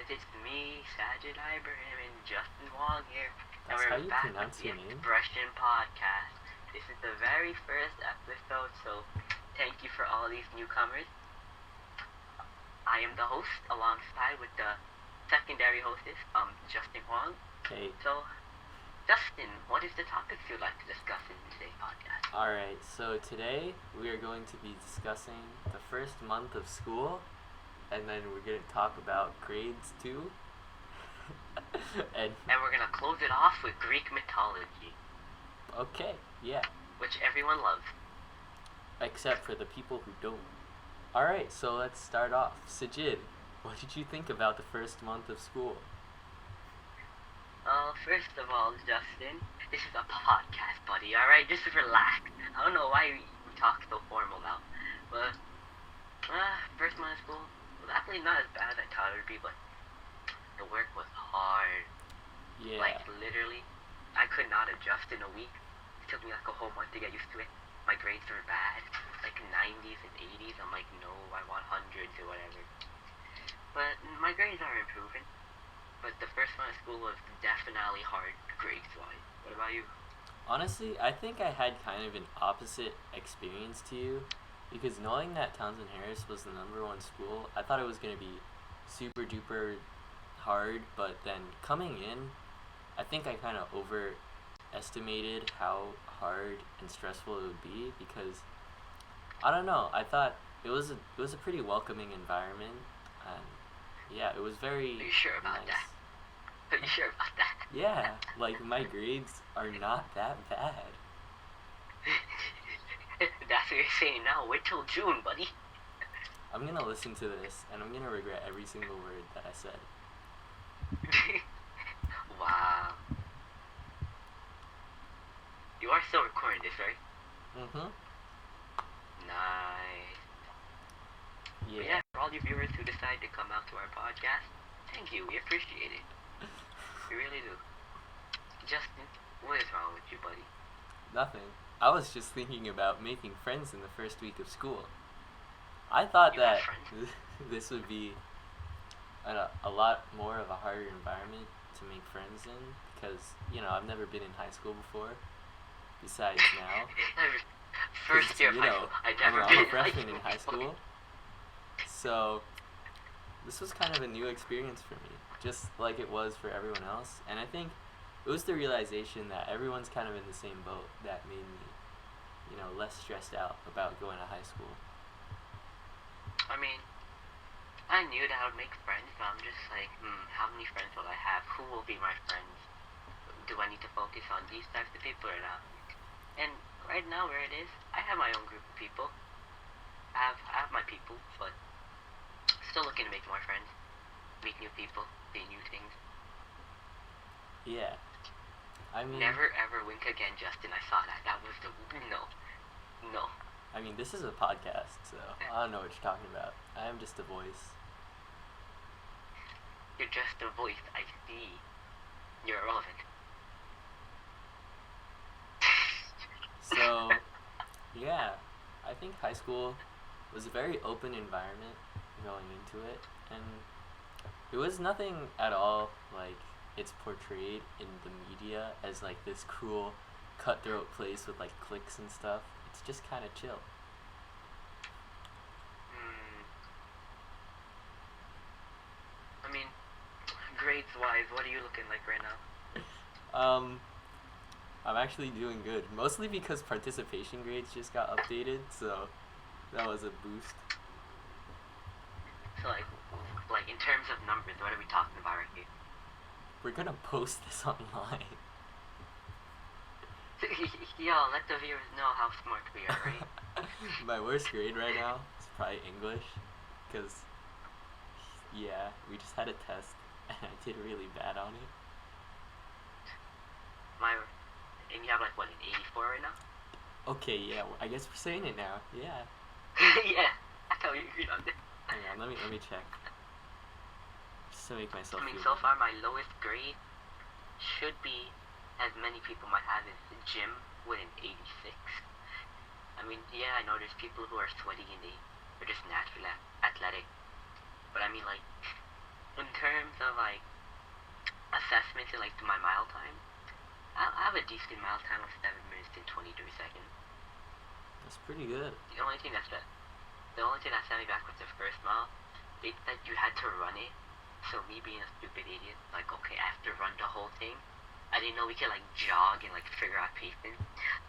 guys, it's me, Sajid Ibrahim, and Justin Wong here. And That's how we're you back with pronounce the your name? Expression Podcast. This is the very first episode, so thank you for all these newcomers. I am the host alongside with the secondary hostess, Justin Wong. Okay. So, Justin, what is the topics you'd like to discuss in today's podcast? Alright, so today we are going to be discussing the first month of school, and then we're going to talk about grades too. and And we're gonna close it off with Greek mythology, okay, yeah, which everyone loves. except for the people who don't. Alright, so let's start off. Sajid, what did you think about the first month of school? First of all, Justin, this is a podcast, buddy, alright? Just relax. I don't know why we talk so formal now. But, first month of school was actually not as bad as I thought it would be, but the work was hard. Yeah. Like, literally, I could not adjust in a week. It took me like a whole month to get used to it. My grades were bad, like 90s and 80s. I'm like, no, I want hundreds or whatever. But my grades are improving. But the first month of school was definitely hard grades-wise. What about you? Honestly, I think I had kind of an opposite experience to you, because knowing that Townsend Harris was the #1 school, I thought it was going to be super duper hard, but then coming in, I think I kind of overestimated how hard and stressful it would be, because I don't know, I thought it was a pretty welcoming environment, and yeah, it was very Are you sure about nice. that? Are you sure about that? Yeah, like my grades are not that bad. That's what you're saying now. Wait till June, buddy. I'm gonna listen to this and I'm gonna regret every single word that I said. Wow. You are still recording this, right? Mm-hmm. Nice. But Yeah. yeah, for all you viewers who decide to come out to our podcast, thank you. We appreciate it. We really do. Justin, what is wrong with you, buddy? Nothing. I was just thinking about making friends in the first week of school. I thought You have that friends? this would be a lot more of a harder environment to make friends in, because, you know, I've never been in high school before, besides now. First year of you high know, school. I I'm never a, been I'm a in high freshman in high school, so this was kind of a new experience for me, just like it was for everyone else. And I think it was the realization that everyone's kind of in the same boat that made me, you know, less stressed out about going to high school. I mean, I knew that I would make friends, but I'm just like, how many friends will I have? Who will be my friends? Do I need to focus on these types of people or not? And right now, where it is, I have my own group of people. I have my people, but still looking to make more friends, meet new people, see new things. Yeah. I mean, Never ever wink again, Justin. I saw that. That was the no. I mean, this is a podcast, so I don't know what you're talking about. I am just a voice. You're just a voice. I see. You're irrelevant. So, yeah, I think high school was a very open environment going into it, and it was nothing at all like it's portrayed in the media as like this cruel, cutthroat place with like cliques and stuff. It's just kind of chill. I mean, grades-wise, what are you looking like right now? I'm actually doing good, mostly because participation grades just got updated, so that was a boost. So like in terms of numbers, what are we talking about right here? We're gonna post this online. Yo, let the viewers know how smart we are, right? My worst grade right now is probably English, because, yeah, we just had a test, and I did really bad on it. And you have like what, an 84 right now? Okay, yeah, I guess we're saying it now, yeah. Yeah, I thought we agreed on this. Hang on, let me check. Just to make myself I mean, feel so far my lowest grade should be, as many people might have, is the gym with an 86. I mean, yeah, I know there's people who are sweaty and they're just naturally athletic. But I mean, like, in terms like my mile time, I have a decent mile time of 7 minutes and 23 seconds. That's pretty good. The only thing that set me back was the first mile. They said you had to run it. So me being a stupid idiot, like, okay, I have to run the whole thing. I didn't know we could like jog and like figure out pacing.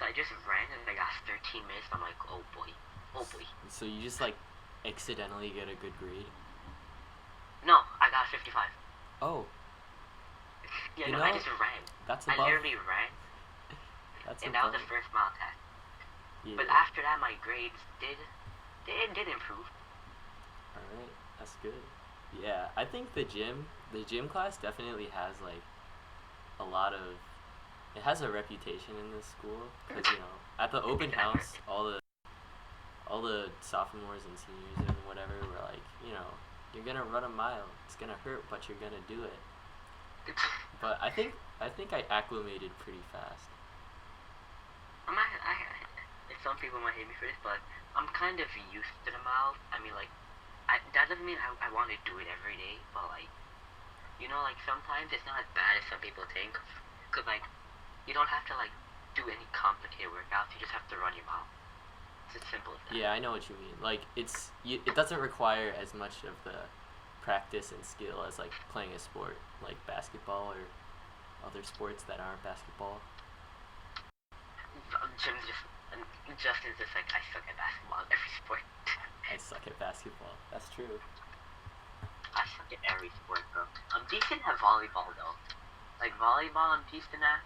So I just ran and I got 13 minutes. I'm like, oh boy. So you just like accidentally get a good grade? No, I got 55. Oh. Yeah, You no, know, I just ran. That's I above. literally ran, That's and that above. was the first mile test. Yeah. But after that, my grades did improve. All right, that's good. Yeah, I think the gym class definitely has like a lot of. It has a reputation in this school because at the open house, all the sophomores and seniors and whatever were like, you're gonna run a mile. It's gonna hurt, but you're gonna do it. But I think I acclimated pretty fast. Some people might hate me for this, but I'm kind of used to the mile. I mean, like, that doesn't mean I want to do it every day, but like, like sometimes it's not as bad as some people think. Cause like, you don't have to like do any complicated workouts. You just have to run your mile. It's as simple as that. Yeah, I know what you mean. Like it doesn't require as much of the practice and skill as like playing a sport like basketball or other sports that aren't basketball. Justin's just like, I suck at basketball in every sport. I suck at basketball. That's true. I suck at every sport, bro. I'm decent at volleyball though. Like volleyball, I'm decent at.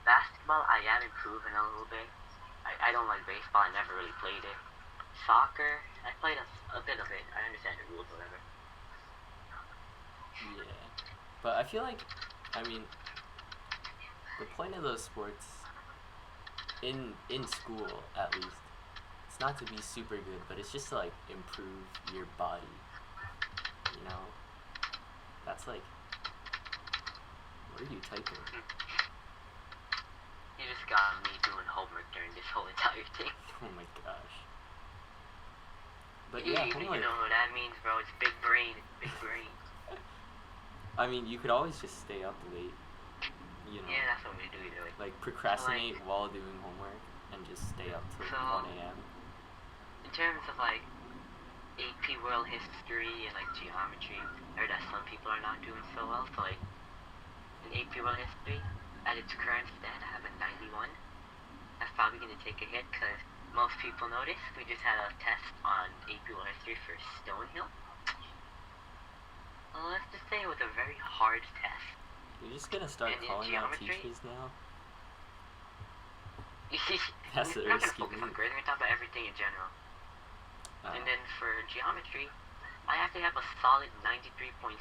Basketball, I am improving a little bit. I don't like baseball. I never really played it. Soccer, I played a bit of it. I understand the rules, whatever. Yeah, but I feel like, I mean, the point of those sports, in school at least, it's not to be super good, but it's just to like improve your body. That's like, what are you typing? You just got me doing homework during this whole entire thing. Oh my gosh. But You homework. know what that means, bro. It's big brain. Big brain. I mean, you could always just stay up late. Yeah, that's what we do either way. Like procrastinate while doing homework and just stay up till 1 a.m. In terms of like AP World History and like geometry, I heard that some people are not doing so well. So like in AP World History, at its current stand, I have a 91. That's probably gonna take a hit because most people notice we just had a test on AP World History for Stonehill. Well, let's just say it was a very hard test. You're just gonna start And in calling out geometry? teachers now? That's a We're not gonna risky focus on move. grades. We're gonna talk about everything in general. And then for geometry, I actually have a solid 93.69.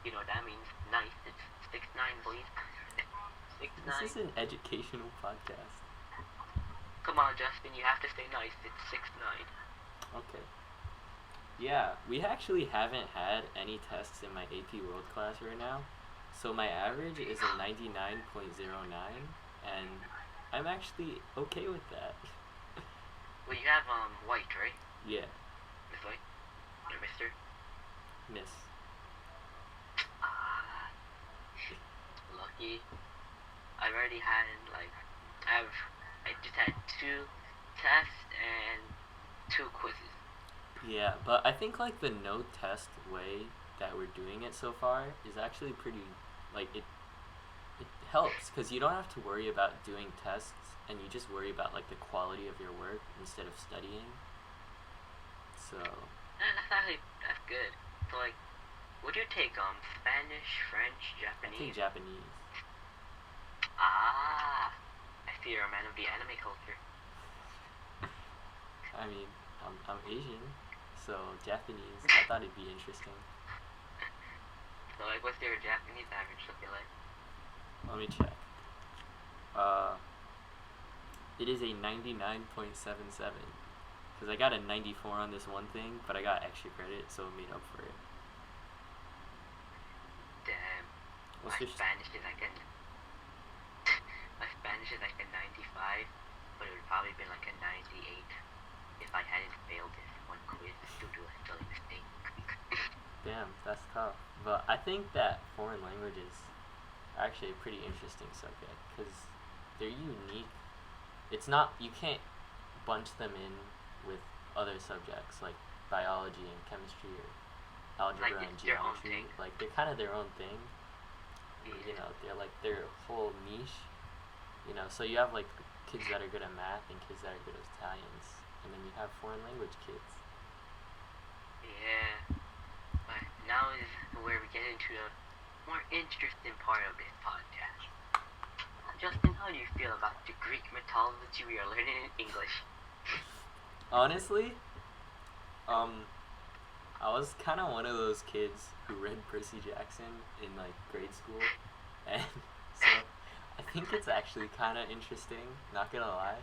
You know what that means? Nice. It's 6'9", boys. 6'9". This is an educational podcast. Come on, Justin. You have to stay nice. It's 6'9". Okay. Yeah, we actually haven't had any tests in my AP World class right now. So my average is a 99.09, and I'm actually okay with that. Well, you have White, right? Yeah, Miss White? Or Mister? miss. Lucky. I've already had I just had 2 tests and 2 quizzes. Yeah, but I think like the no test way that we're doing it so far is actually pretty, like it helps because you don't have to worry about doing tests and you just worry about like the quality of your work instead of studying. So. And that's good. So like, would you take Spanish, French, I Japanese? take Japanese. I see you're a man of the anime culture. I mean, I'm Asian, so Japanese. I thought it'd be interesting. So like, what's your Japanese average looking like? Let me check. It is a 99.77. Because I got a 94 on this one thing, but I got extra credit, so it made up for it. Damn. What's My your Spanish is like a 95, but it would probably been like a 98 if I hadn't failed this one quiz due to a silly mistake. Damn, that's tough. But I think that foreign languages, actually a pretty interesting subject because they're unique. It's not, you can't bunch them in with other subjects like biology and chemistry or Like algebra and it's their own geometry. thing. Like they're kind of their own thing. You Yeah. know, they're like their whole niche. You know, so you have like kids that are good at math and kids that are good at Italians, and then you have foreign language kids. Yeah. But now is where we get into the more interesting part of this podcast. Justin, how do you feel about the Greek mythology we are learning in English? Honestly, um, I was kind of one of those kids who read Percy Jackson in like grade school, and so I think it's actually kind of interesting. Not gonna lie,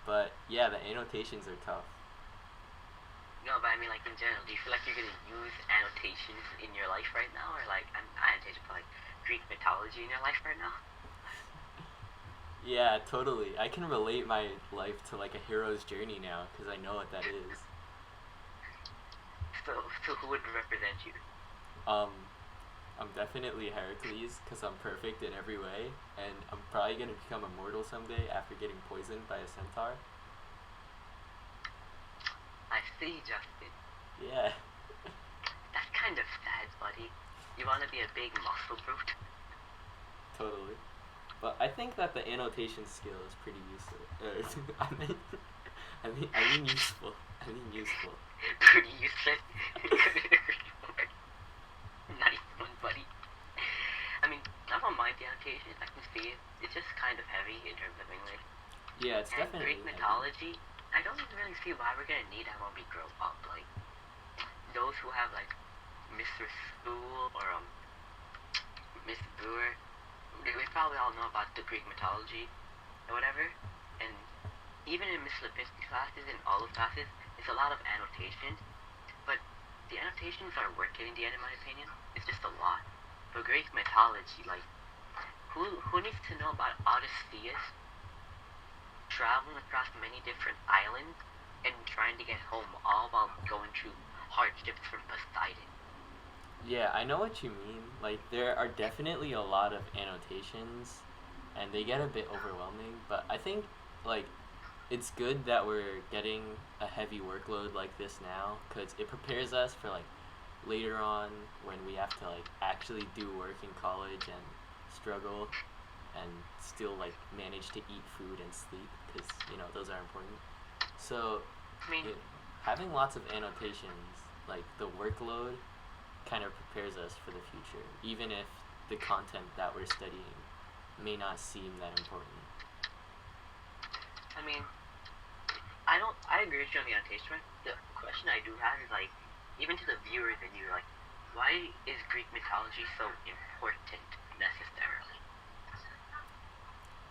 but yeah, the annotations are tough. No, but I mean, like in general, do you feel like you're gonna use annotations in your life right now, or like I'm not annotations, but like Greek mythology in your life right now? Yeah, totally. I can relate my life to like a hero's journey now because I know what that is. So who would represent you? Um, I'm definitely Heracles because I'm perfect in every way, and I'm probably gonna become immortal someday after getting poisoned by a centaur. I see, Justin. Yeah, That's kind of sad, buddy. You wanna be a big muscle brute? totally. But I think that the annotation skill is pretty useful. I mean useful. I mean useful. Pretty useless. Nice one, buddy. I mean, I don't mind the annotations. I can see it. It's just kind of heavy in terms of English. Yeah, it's And definitely Greek heavy. mythology, I don't really see why we're gonna need that when we grow up. Like those who have like Mr. School or Miss Brewer, we probably all know about the Greek mythology or whatever. And even in Miss Lipinski's classes and all of classes, it's a lot of annotations. But the annotations are worth it in the end, in my opinion. It's just a lot. But Greek mythology, like who needs to know about Odysseus traveling across many different islands and trying to get home, all while going through hardships from Poseidon? Yeah, I know what you mean. Like, there are definitely a lot of annotations, and they get a bit overwhelming, but I think, like, it's good that we're getting a heavy workload like this now, because it prepares us for, like, later on when we have to, like, actually do work in college and struggle and still, like, manage to eat food and sleep, because, you know, those are important. So, I mean, it, having lots of annotations, like, the workload kind of prepares us for the future, even if the content that we're studying may not seem that important. I mean, I agree with you on the annotation. The question I do have is like, even to the viewers and you, like, why is Greek mythology so important necessarily?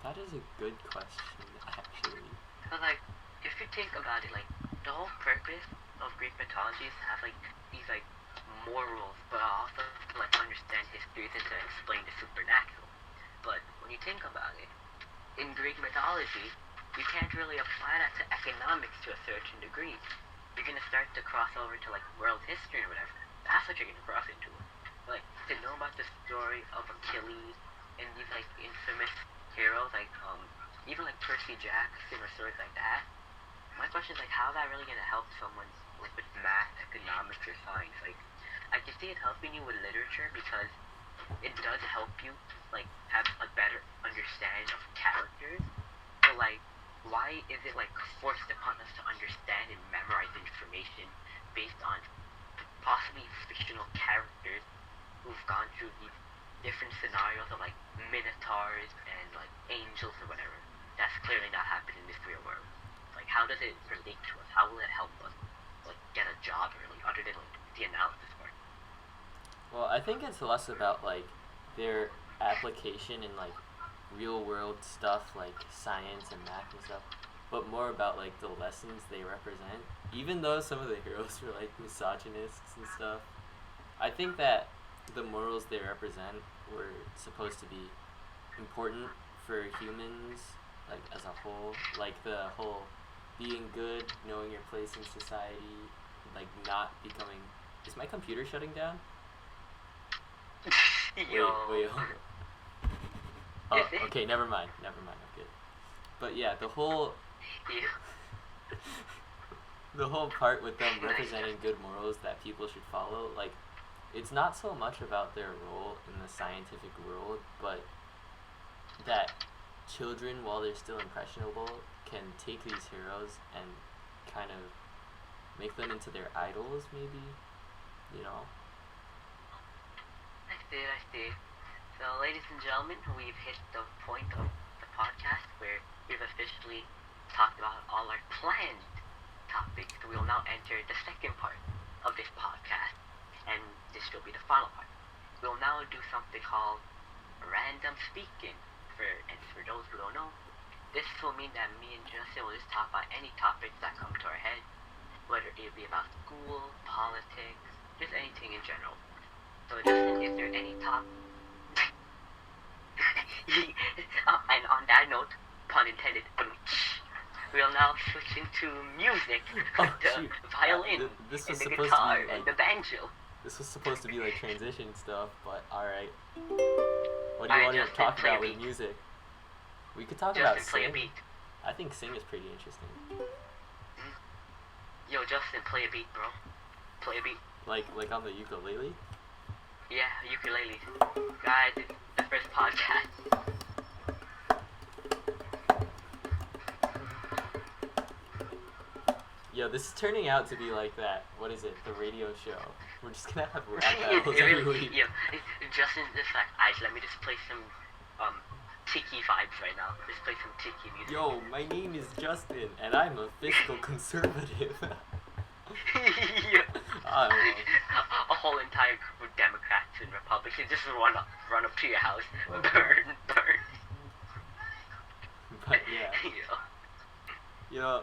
That is a good question, actually. Because like, if you think about it, like, the whole purpose of Greek mythology is to have like these like morals, but also to like understand histories and to explain the supernatural. But when you think about it, in Greek mythology, you can't really apply that to economics to a certain degree. You're gonna start to cross over to like world history or whatever. That's what you're gonna cross into. Like to know about the story of Achilles and these like infamous heroes, like even like Percy Jackson or stories like that. My question is like, how is that really gonna help someone like with math, economics, or science? Like, I can see it helping you with literature because it does help you like have a better understanding of characters. But like, why is it like forced upon us to understand and memorize information based on possibly fictional characters who've gone through these different scenarios of like minotaurs and like angels or whatever? That's clearly not happening in this real world. Like, how does it relate to us? How will it help us like get a job early, other than like the analysis part? Well, I think it's less about like their application in like real world stuff like science and math and stuff, but more about like the lessons they represent. Even though some of the heroes were like misogynists and stuff, I think that the morals they represent were supposed to be important for humans, like as a whole, like the whole being good, knowing your place in society, like not becoming. Is my computer shutting down? Yo, Wait, hold on. Oh, okay, never mind. Okay. But yeah, Yeah. the whole part with them Nice. representing good morals that people should follow, like, it's not so much about their role in the scientific world, but that children, while they're still impressionable, can take these heroes and kind of make them into their idols, maybe, you know? I see. So, ladies and gentlemen, we've hit the point of the podcast where we've officially talked about all our planned topics. We will now enter the second part of this podcast, and this will be the final part. We'll now do something called random speaking. And for those who don't know, this will mean that me and Justin will just talk about any topics that come to our head, whether it be about school, politics, just anything in general. So Justin, is there any top? And on that note, pun intended, we'll now switch into music, Oh, the shoot. violin, This and was the supposed guitar, to be and like the banjo. this was supposed to be like transition stuff, but alright. What do you Alright, want to Justin, talk play a about with beat. music? We could talk Justin, about play a sing. beat. I think sing is pretty interesting. Yo, Justin, play a beat, bro. Play a beat. Like on the ukulele? Yeah, ukulele. Guys, it's the first podcast. Yo, this is turning out to be like that. What is it? The radio show. We're just gonna have rap Yeah, battles every week. yeah. Justin just like, alright, let me just play some tiki vibes right now. Just play some tiki music. Yo, my name is Justin, and I'm a fiscal conservative. Yeah. I don't know. A whole entire group of Democrats and Republicans just run up to your house, burn. But yeah. Yeah. You know,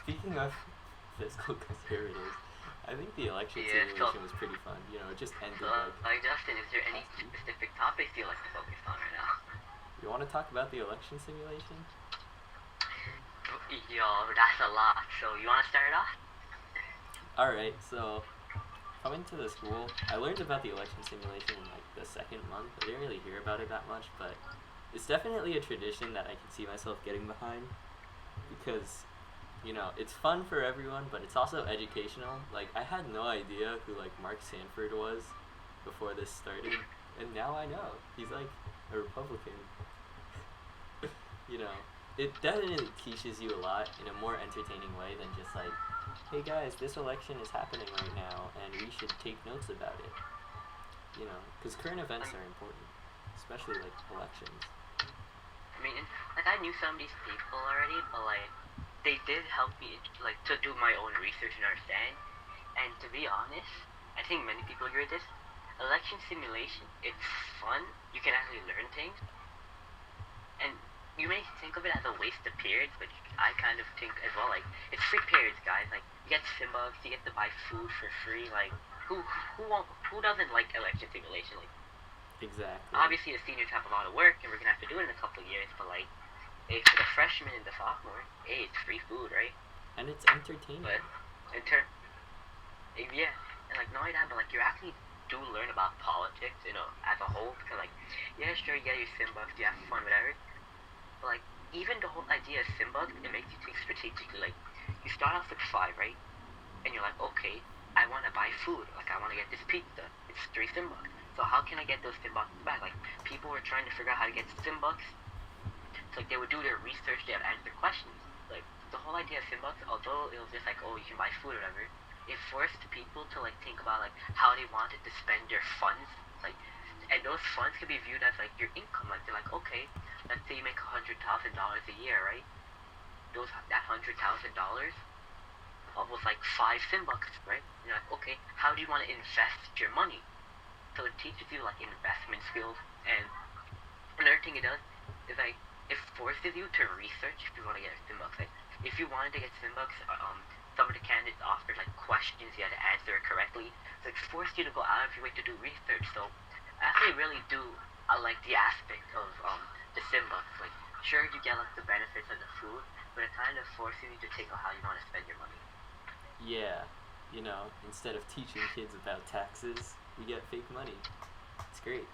speaking of fiscal conservatives, I think the election Yeah, simulation was pretty fun. You know, it just ended So, like. Justin, is there any specific topics you like to focus on right now? You want to talk about the election simulation? Yo, that's a lot. So, you want to start it off? Alright, so coming to the school, I learned about the election simulation in like the second month. I didn't really hear about it that much, but it's definitely a tradition that I can see myself getting behind because, you know, it's fun for everyone, but it's also educational. Like, I had no idea who like Mark Sanford was before this started, and now I know. He's like a Republican. You know, it definitely teaches you a lot in a more entertaining way than just like, hey guys, this election is happening right now, and we should take notes about it. You know, because current events are important, especially like elections. I mean, like, I knew some of these people already, but, like, they did help me, like, to do my own research and understand. And to be honest, I think many people agree with this. Election simulation, it's fun. You can actually learn things. And you may think of it as a waste of periods, but I kind of think as well, like, it's free periods, guys. Like, you get SimBucks, you get to buy food for free. Like, who doesn't like election simulation? Like, Exactly. obviously the seniors have a lot of work, and we're gonna have to do it in a couple of years. But like, hey, for the freshmen and the sophomore, hey, it's free food, right? And it's entertaining. But yeah, and like not only that, but like you actually do learn about politics, you know, as a whole. Because like, yeah, sure, you get your SimBucks, you have fun, whatever. But like, even the whole idea of SimBucks, it makes you think strategically. Like, you start off with 5, right? And you're like, okay, I want to buy food. Like, I want to get this pizza. It's 3 SimBucks. So how can I get those SimBucks back? Like, people were trying to figure out how to get SimBucks. So like, they would do their research, they would answer questions. Like, the whole idea of SimBucks, although it was just like, oh, you can buy food or whatever, it forced people to like think about like how they wanted to spend their funds. Like, and those funds could be viewed as like your income. Like, they're like, okay, let's say you make $100,000 a year, right? That $100,000 was like 5 SimBucks, right? You're like, okay, how do you want to invest your money? So it teaches you like investment skills, and another thing it does is like it forces you to research if you want to get SimBucks. Like, if you wanted to get SimBucks, some of the candidates offered like questions you had to answer correctly. So it forced you to go out of your way to do research. So I actually really do like the aspect of the SimBucks. Like, sure, you get like the benefits of the food, but it kind of forces you to think of how you want to spend your money. Yeah, you know, instead of teaching kids about taxes, we get fake money. It's great.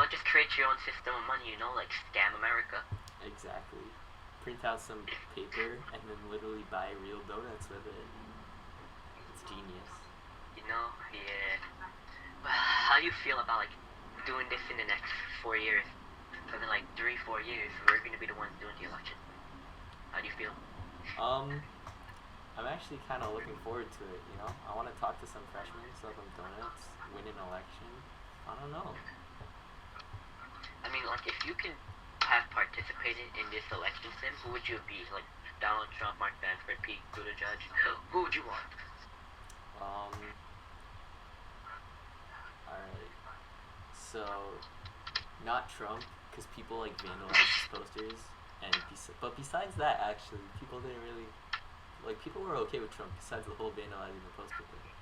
Just create your own system of money. Like scam America. Exactly. Print out some paper and then literally buy real donuts with it. It's genius. Yeah. How do you feel about like doing this in the next 4 years? So in like 3-4 years, we're gonna be the ones doing the election. How do you feel? I'm actually kind of looking forward to it. I want to talk to some freshmen, sell them donuts, win an election. I don't know. I mean, like, if you can have participated in this election sim, who would you be? Like, Donald Trump, Mark Sanford, Pete Buttigieg? Who would you want? Alright. So, not Trump, because people, like, vandalized his posters. But besides that, actually, people didn't really... Like, people were okay with Trump, besides the whole vandalizing the poster thing.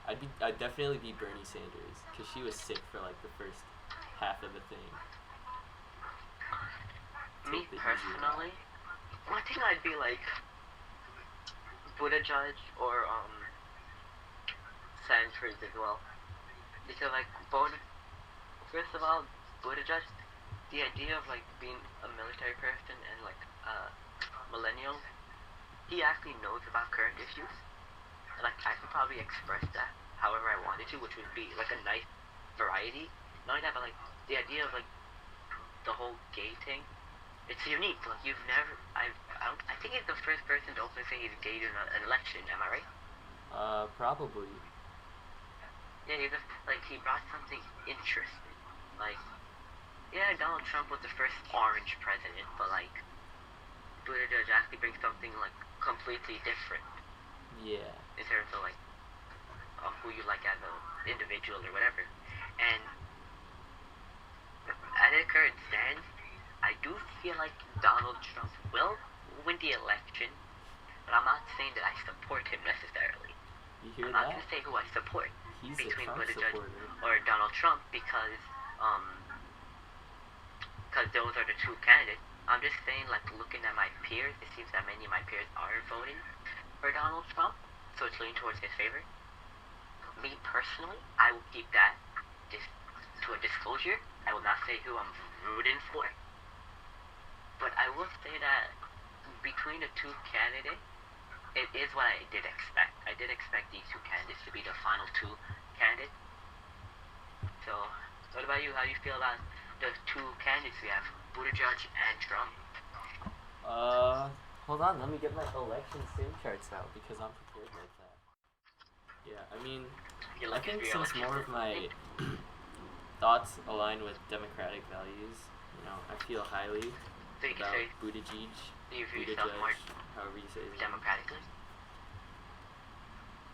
I'd definitely be Bernie Sanders, because she was sick for, like, the first half of the thing. Me, personally, I think I'd be, like, Buttigieg or, Sanford as well. Because, like, first of all, Buttigieg, the idea of, like, being a military person and, like, millennial, he actually knows about current issues. And, like, I could probably express that however I wanted to, which would be, like, a nice variety. Not only that, but, like, the idea of, like, the whole gay thing, it's unique. Like, you've never, I think he's the first person to openly say he's gay in an election, am I right? Probably. Yeah, he brought something interesting. Like, yeah, Donald Trump was the first orange president, but, like, Buttigieg actually brings something, like, completely different. Yeah. In terms of, like, of who you like as an individual or whatever. And as it current stands, I do feel like Donald Trump will win the election, but I'm not saying that I support him necessarily. You hear I'm that? not going to say who I support He's between a Trump Buttigieg supporter. or Donald Trump because those are the two candidates. I'm just saying, like, looking at my peers, it seems that many of my peers are voting for Donald Trump, so it's leaning towards his favor. Me personally, I will keep that to a disclosure. I will not say who I'm rooting for, but I will say that between the two candidates, it is what I did expect. I did expect these two candidates to be the final two candidates. So, what about you? How do you feel about the two candidates we have, Buttigieg and Trump? Hold on, let me get my election sim charts out, because I'm prepared like that. Yeah, I mean, I think since more of my thoughts align with democratic values, I feel highly about Buttigieg, however you say his name. Democratically?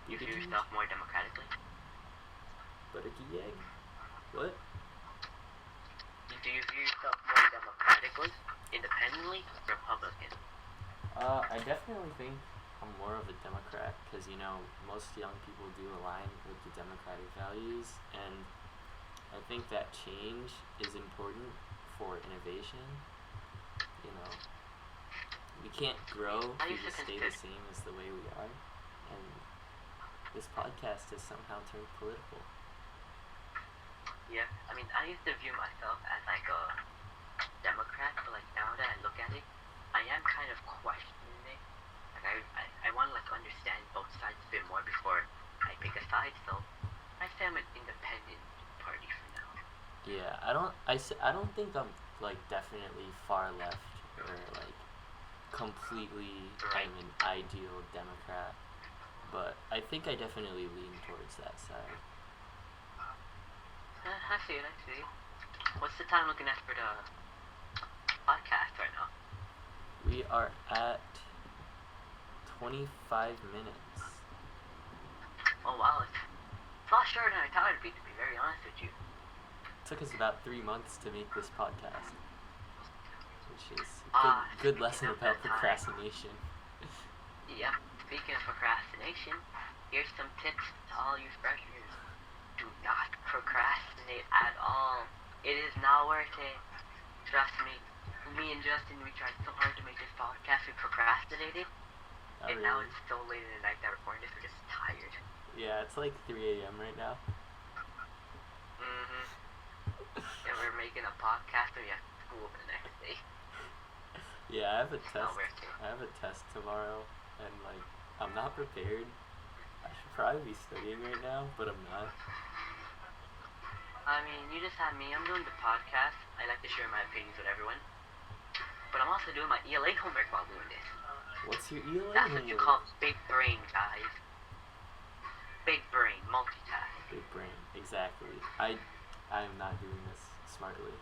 You view yourself more democratically? Buttigieg? What? Do you view yourself more democratically, independently, Republican? I definitely think I'm more of a Democrat, because, most young people do align with the democratic values, and I think that change is important for innovation. We can't grow if we just stay the same as the way we are, and this podcast has somehow turned political. Yeah, I mean, I used to view myself as, like, a Democrat, but, like, now that I look at it, I am kind of questioning it. Like, I want to, like, understand both sides a bit more before I pick a side, so I say I'm an independent party for now. Yeah, I don't think I'm, like, definitely far left, or, like, completely Right. I'm an ideal Democrat, but I think I definitely lean towards that side. I see it. What's the time looking at for the podcast right now? We are at 25 minutes. Oh, wow. It's a lot shorter than I thought it'd be, to be very honest with you. It took us about 3 months to make this podcast, which is good lesson about procrastination. Yeah, speaking of procrastination, here's some tips to all you freshmen. Do not procrastinate at all. It is not worth it. Trust me. Me and Justin, we tried so hard to make this podcast. We procrastinated. And really? now it's so late in the night that we're recording this. We're just tired. Yeah, it's like 3 a.m. right now. making a podcast when you have school the next day. Yeah, I have a It's not test. worth it. I have a test tomorrow, and like I'm not prepared. I should probably be studying right now, but I'm not. I mean, you just have me. I'm doing the podcast. I like to share my opinions with everyone. But I'm also doing my ELA homework while doing this. What's your ELA That's what you homework? call big brain, guys. Big brain, multitask. Big brain. Exactly. I am not doing this smartly.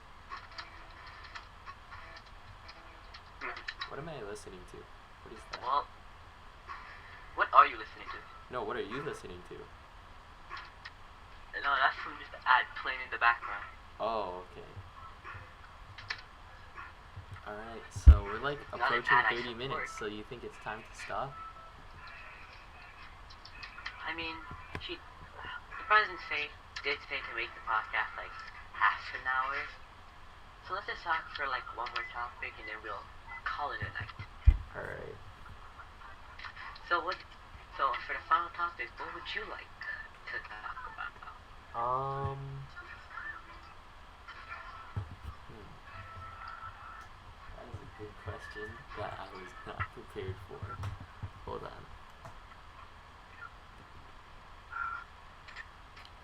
What am I listening to? What is that? Well, what are you listening to? No, what are you listening to? No, that's from just the ad playing in the background. Oh, okay. Alright, so we're like Not an approaching ad I 30 minutes, so support. you think it's time to stop? I mean, the president did say to make the podcast like half an hour. So let's just talk for like one more topic and then we'll call it a night. Alright. So for the final topic, what would you like to talk about? That is a good question that I was not prepared for. Hold on.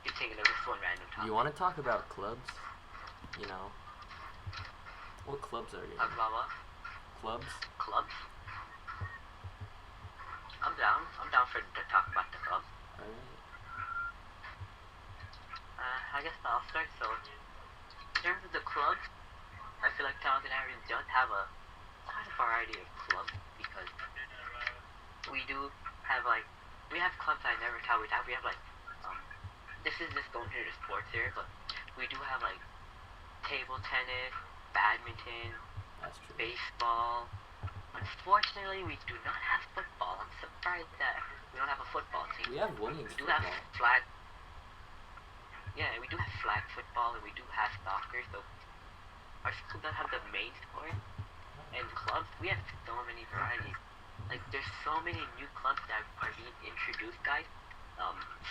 You're taking over one random topic. You want to talk about clubs? You know? What clubs are you Talk in? about what? Clubs? Clubs? I'm down. I'm down to talk about the clubs. Alright. I guess I'll start. So, in terms of the clubs, I feel like Townsend Harris does have quite a variety of clubs because we do have we have clubs I never thought we'd have. We have this is just going to the sports here, but we do have like table tennis, badminton, That's true. baseball. Unfortunately, we do not have football. I'm surprised that we don't have a football team. We have women's We do have football. flag. Yeah, we do have flag football and we do have soccer. So our school does have the main sport and clubs. We have so many varieties. Like there's so many new clubs that are being introduced, guys.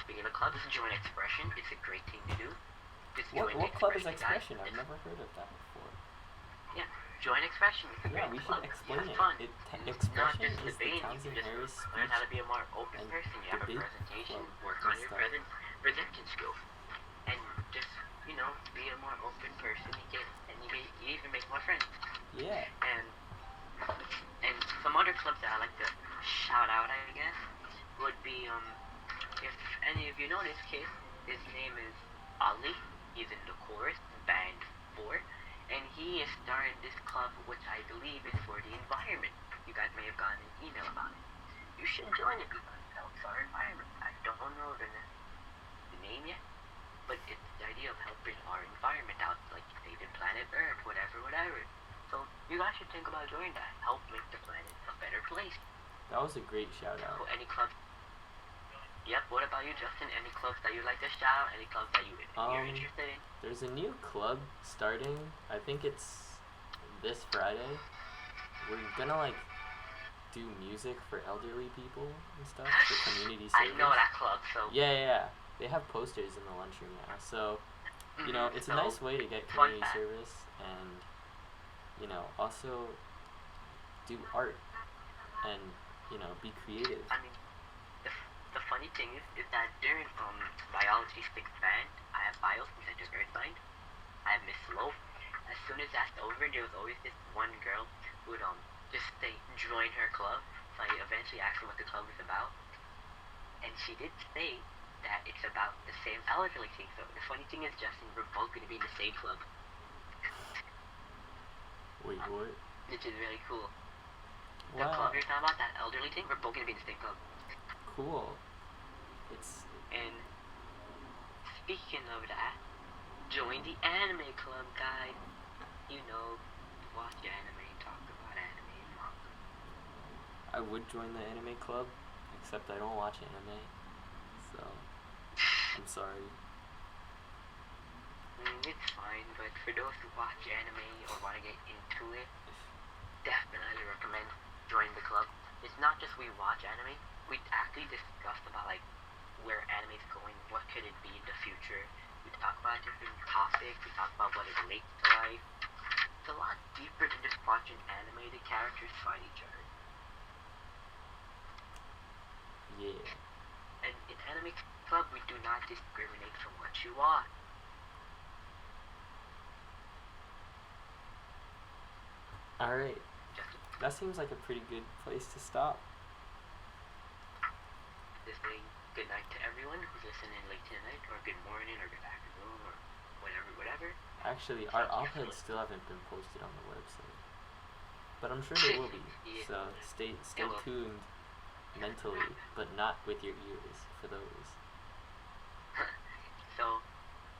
Speaking of clubs, Join Expression. It's a great thing to do. Just What join club is guys. Expression? I've never heard of that before. Yeah, Join Expression. It's a Yeah, great we club. should explain You it. have fun. Expression Not just is the debating, you Townsend can just Harris learn how to speech be a more open and person. You have a debate presentation, club work and on your stuff. presenting skills, and just be a more open person. You even make more friends. Yeah. And some other clubs that I like to shout out, I guess, would be if any of you know this kid, his name is Ali. He's in the chorus, band 4, and he is starting this club, which I believe is for the environment. You guys may have gotten an email about it. You should join it because it helps our environment. I don't know the name yet, but it's the idea of helping our environment out, like saving planet Earth, whatever. So you guys should think about doing that. Help make the planet a better place. That was a great shout out. So any clubs? Yep. What about you, Justin? Any clubs that you'd like to shout out? Any clubs that you're interested in? There's a new club starting. I think it's this Friday. We're gonna do music for elderly people and stuff for community service. I know that club. So Yeah. They have posters in the lunchroom now. So, it's a so, nice way to get fun community fact. service and, also do art and, be creative. I mean, the funny thing is that during biology 6th band, I have bio since I took earth science. I have Miss Loaf. As soon as that's over, there was always this one girl who would just say join her club. So I eventually asked her what the club was about, and she did say that it's about the same elderly thing. So the funny thing is, Justin, we're both going to be in the same club, Wait, what? which is really cool. The Wow. club you're talking about, that elderly thing, we're both going to be in the same club. Cool. It's And speaking of that, join the anime club, guys. Watch anime, talk about anime and manga. I would join the anime club, except I don't watch anime. So, I'm sorry. It's fine, but for those who watch anime or want to get into it, definitely recommend joining the club. It's not just we watch anime, we actually discussed about where anime is going, what could it be in the future. We talk about different topics music, we talk about what it relates to life. It's a lot deeper than just watching animated characters fight each other. Yeah. And in Anime Club, we do not discriminate from what you are. Alright. Just That seems like a pretty good place to stop. just saying good night to everyone who's listening late tonight, or good morning, or good afternoon, or whatever. Actually, our op-eds still haven't been posted on the website. But I'm sure they will be. Yeah. So stay will. tuned mentally, but not with your ears for those. So,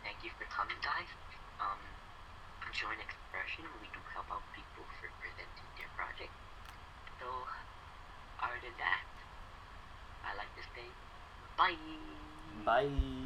thank you for coming, guys. Join Expression. We do help out people for presenting their project. So, other than that, I like to say bye. Bye.